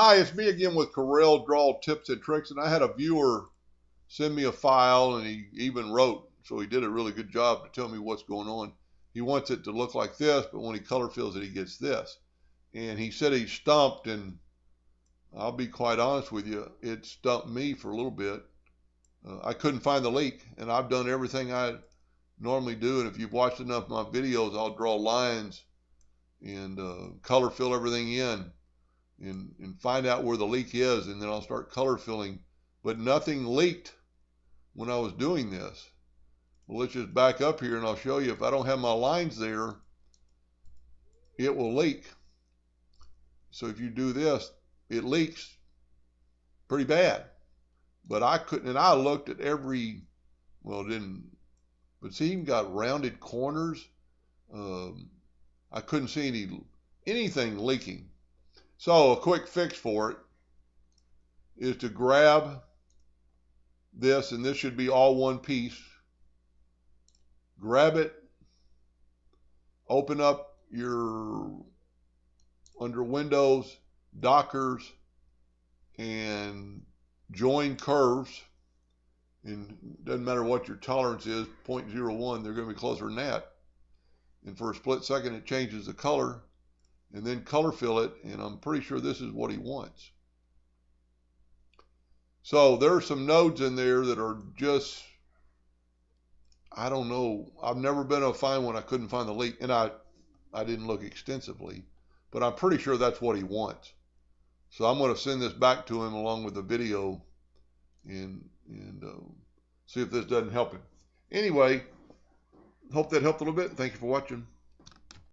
Hi, it's me again with Corel Draw Tips and Tricks, and I had a viewer send me a file, and he even wrote, so he did a really good job to tell me what's going on. He wants it to look like this, but when he color fills it, he gets this. And he said he's stumped, and I'll be quite honest with you, it stumped me for a little bit. I couldn't find the leak, and I've done everything I normally do, and if you've watched enough of my videos, I'll draw lines and color fill everything in. And find out where the leak is, and then I'll start color filling. But nothing leaked when I was doing this. Well, let's just back up here and I'll show you. If I don't have my lines there, it will leak. So if you do this, it leaks pretty bad. But I couldn't, and I looked at every, well, it didn't, but see, even got rounded corners. I couldn't see anything leaking. So a quick fix for it is to grab this, and this should be all one piece. Grab it, open up your under Windows, Dockers, and join curves. And it doesn't matter what your tolerance is, 0.01, they're going to be closer than that. And for a split second, it changes the color, and then color fill it, and I'm pretty sure this is what he wants. So there are some nodes in there that are just, I don't know. I've never been able to find one. I couldn't find the leak, and I didn't look extensively, but I'm pretty sure that's what he wants. So I'm going to send this back to him along with the video and see if this doesn't help him. Anyway, hope that helped a little bit. Thank you for watching.